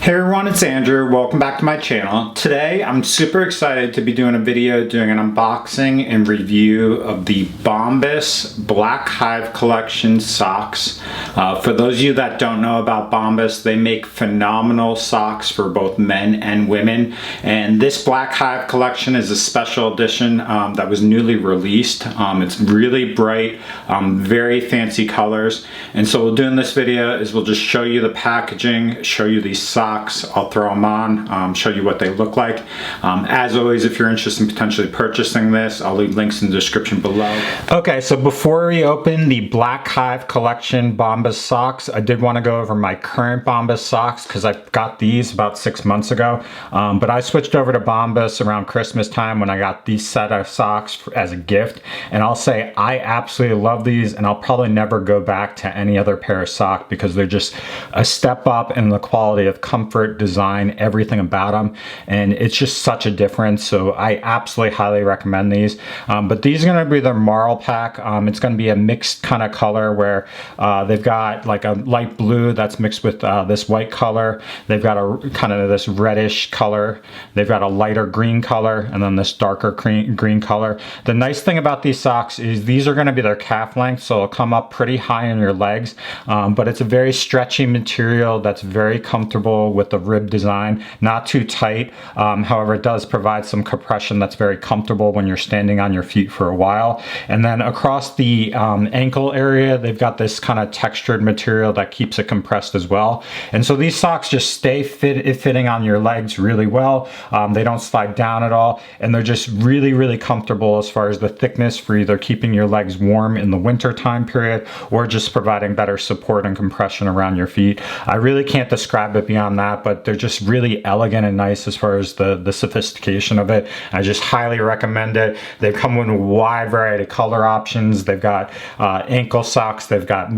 Hey everyone, it's Andrew. Welcome back to my channel. Today I'm super excited to be doing a video doing an unboxing and review of the Bombas Black Hive Collection socks. For those of you that don't know about Bombas, they make phenomenal socks for both men and women. And this Black Hive Collection is a special edition that was newly released. It's really bright, very fancy colors. And so what we'll do in this video is we'll just show you the packaging, show you these socks. I'll throw them on, show you what they look like. As always, if you're interested in potentially purchasing this, I'll leave links in the description below. Okay, so before we open the Black Hive Collection Bombas socks, I did want to go over my current Bombas socks because I got these about 6 months ago. But I switched over to Bombas around Christmas time when I got these set of socks as a gift. And I'll say I absolutely love these, and I'll probably never go back to any other pair of socks because they're just a step up in the quality of comfort, design, everything about them, and it's just such a difference. So I absolutely highly recommend these. But these are going to be their Marl pack. It's going to be a mixed kind of color where they've got like a light blue that's mixed with this white color. They've got a kind of this reddish color. They've got a lighter green color, and then this darker green color. The nice thing about these socks is these are going to be their calf length, so it'll come up pretty high in your legs, but it's a very stretchy material that's very comfortable with the rib design, not too tight. However, it does provide some compression that's very comfortable when you're standing on your feet for a while. And then across the ankle area, they've got this kind of textured material that keeps it compressed as well. And so these socks just stay fitting on your legs really well. They don't slide down at all, and they're just really comfortable as far as the thickness for either keeping your legs warm in the winter time period or just providing better support and compression around your feet. I really can't describe it beyond that, but they're just really elegant and nice as far as the sophistication of it. I just highly recommend it. They come with a wide variety of color options. They've got ankle socks, they've got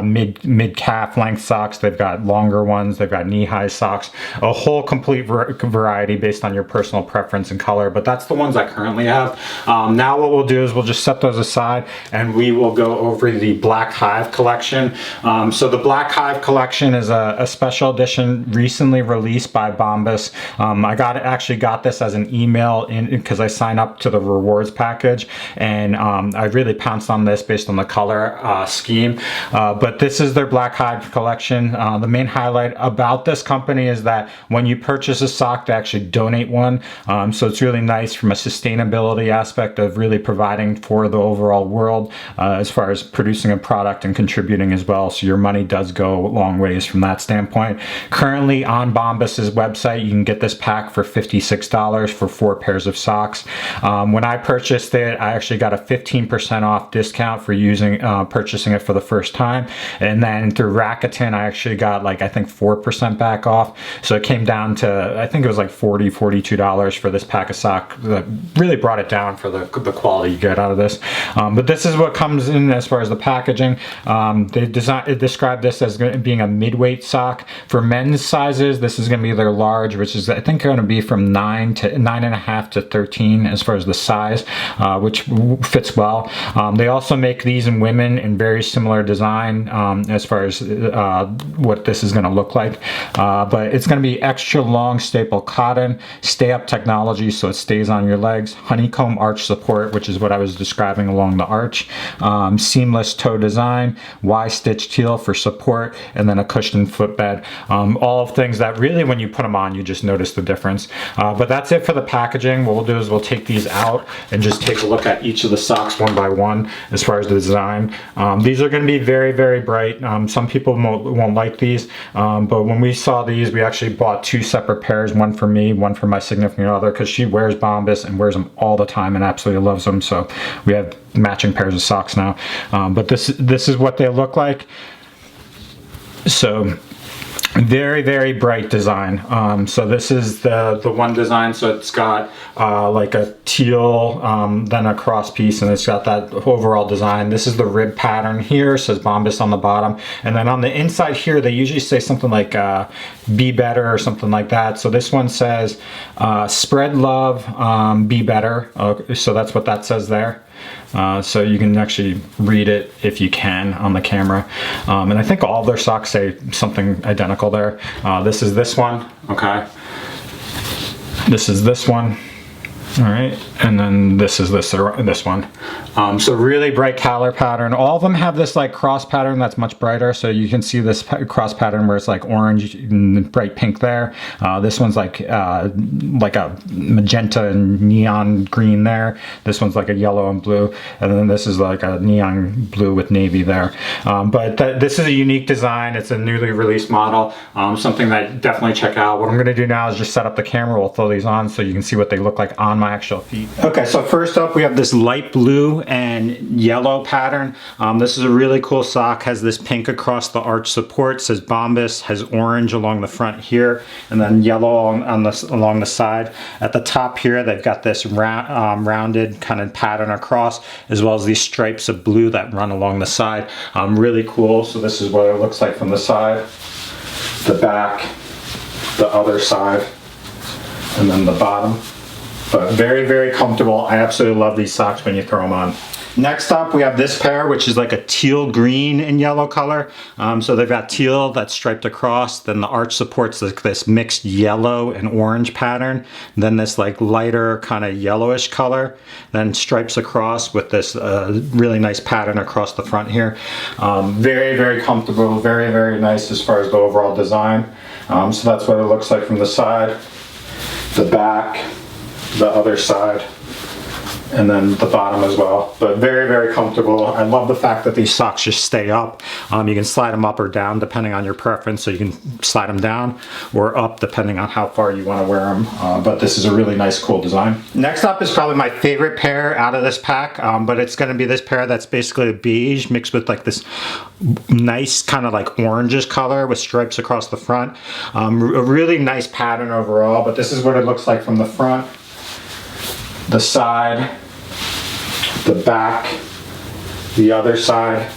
mid calf length socks, they've got longer ones, they've got knee-high socks, a whole complete variety based on your personal preference and color, but that's the ones I currently have. Now what we'll do is we'll just set those aside and we will go over the Black Hive Collection. So the Black Hive Collection is a special edition recently released by Bombas. I actually got this as an email because I signed up to the rewards package, and I really pounced on this based on the color scheme. But this is their Black Hive Collection. The main highlight about this company is that when you purchase a sock, they actually donate one. So it's really nice from a sustainability aspect of really providing for the overall world as far as producing a product and contributing as well. So your money does go a long ways from that standpoint. Currently on Bombas's website, you can get this pack for $56 for 4 pairs of socks. When I purchased it, I actually got a 15% off discount for purchasing it for the first time, and then through Rakuten I actually got like I think 4% back off, so it came down to I think it was like $42 for this pack of socks. That really brought it down for the quality you get out of this. But this is what comes in as far as the packaging. They described this as being a mid-weight sock. For men's sizes, this is going to be their large, which is I think going to be from 9.5 to 13 as far as the size, which fits well. They also make these in women in very similar design as far as what this is going to look like. But it's going to be extra long staple cotton, stay up technology so it stays on your legs, honeycomb arch support, which is what I was describing along the arch, seamless toe design, Y-stitch teal for support, and then a cushioned footbed. All things that really when you put them on you just notice the difference. But that's it for the packaging. What we'll do is we'll take these out and just take a look at each of the socks one by one as far as the design. These are going to be very bright. Some people won't like these, but when we saw these we actually bought 2 separate pairs, one for me, one for my significant other, because she wears Bombas and wears them all the time and absolutely loves them, so we have matching pairs of socks now. But this is what they look like. So very bright design. So this is the one design, so it's got like a teal then a cross piece, and it's got that overall design. This is the rib pattern here, says Bombas on the bottom, and then on the inside here they usually say something like be better or something like that. So this one says spread love, be better. So that's what that says there. so you can actually read it if you can on the camera. And I think all their socks say something identical there. This is this one, okay? This is this one. All right, and then this is this one. So really bright color pattern. All of them have this like cross pattern that's much brighter. So you can see this cross pattern where it's like orange and bright pink there. This one's like a magenta and neon green there. This one's like a yellow and blue. And then this is like a neon blue with navy there. But this is a unique design. It's a newly released model. Something that definitely check out. What I'm gonna do now is just set up the camera. We'll throw these on so you can see what they look like on my actual feet. Okay, so first up we have this light blue and yellow pattern. This is a really cool sock, has this pink across the arch support, says Bombas, has orange along the front here, and then yellow along the side. At the top here they've got this rounded kind of pattern across, as well as these stripes of blue that run along the side. Really cool. So this is what it looks like from the side, the back, the other side, and then the bottom. But very, very comfortable. I absolutely love these socks when you throw them on. Next up, we have this pair, which is like a teal green and yellow color. So they've got teal that's striped across, then the arch supports this mixed yellow and orange pattern, then this like lighter kind of yellowish color, then stripes across with this really nice pattern across the front here. Very, very comfortable, very, very nice as far as the overall design. So that's what it looks like from the side, the back, the other side, and then the bottom as well. But very, very comfortable. I love the fact that these socks just stay up. You can slide them up or down depending on your preference. So you can slide them down or up depending on how far you want to wear them. But this is a really nice, cool design. Next up is probably my favorite pair out of this pack, but it's going to be this pair that's basically a beige mixed with like this nice kind of like orangish color with stripes across the front. A really nice pattern overall, but this is what it looks like from the front, the side, the back, the other side,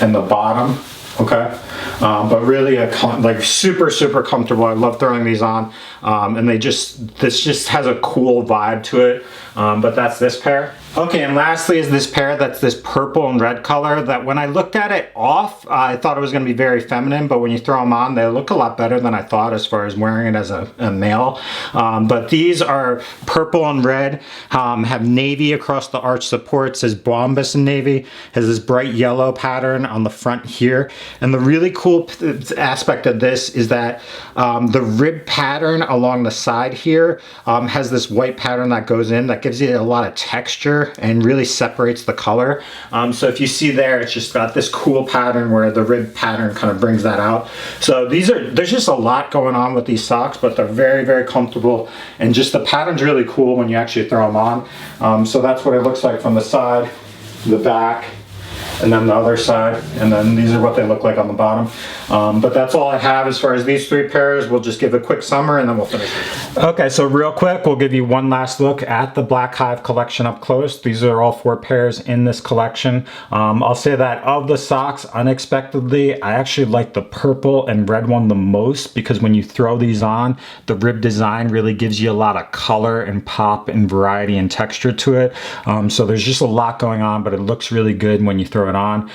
and the bottom. Okay, but really like super, super comfortable. I love throwing these on, and this just has a cool vibe to it. But that's this pair. Okay, and lastly is this pair that's this purple and red color that when I looked at it off, I thought it was going to be very feminine, but when you throw them on, they look a lot better than I thought as far as wearing it as a male. But these are purple and red, have navy across the arch support, says Bombas in navy, has this bright yellow pattern on the front here. And the really cool aspect of this is that the rib pattern along the side here has this white pattern that goes in that gives you a lot of texture and really separates the color. So if you see there, it's just got this cool pattern where the rib pattern kind of brings that out. So there's just a lot going on with these socks, but they're very, very comfortable, and just the pattern's really cool when you actually throw them on. So that's what it looks like from the side, the back, and then the other side, and then these are what they look like on the bottom. But that's all I have as far as these three pairs. We'll just give a quick summary and then we'll finish it. Okay, so real quick, we'll give you one last look at the Black Hive collection up close. These are all 4 pairs in this collection. I'll say that of the socks, unexpectedly, I actually like the purple and red one the most, because when you throw these on, the rib design really gives you a lot of color and pop and variety and texture to it. So there's just a lot going on, but it looks really good when you throw it on.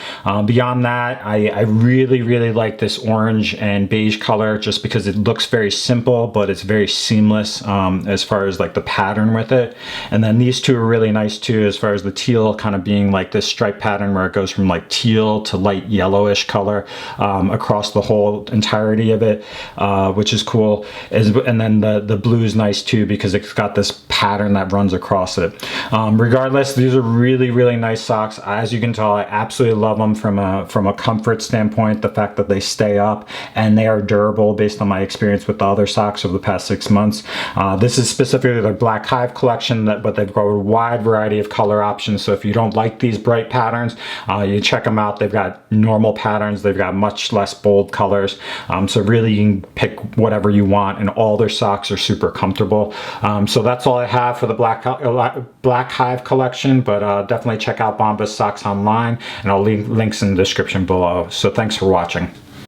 Beyond that, I really, really like this orange and beige color, just because it looks very simple, but it's very seamless as far as like the pattern with it. And then these two are really nice too, as far as the teal kind of being like this stripe pattern where it goes from like teal to light yellowish color across the whole entirety of it, which is cool. And then the blue is nice too, because it's got this pattern that runs across it. Regardless, these are really, really nice socks. As you can tell, I absolutely love them from a comfort standpoint. The fact that they stay up and they are durable based on my experience with the other socks over the past 6 months. This is specifically the Black Hive collection, but they've got a wide variety of color options. So if you don't like these bright patterns, you check them out. They've got normal patterns. They've got much less bold colors. So really you can pick whatever you want, and all their socks are super comfortable. So that's all I have for the Black Hive collection, but definitely check out Bombas socks online, and I'll leave links in the description below. So thanks for watching.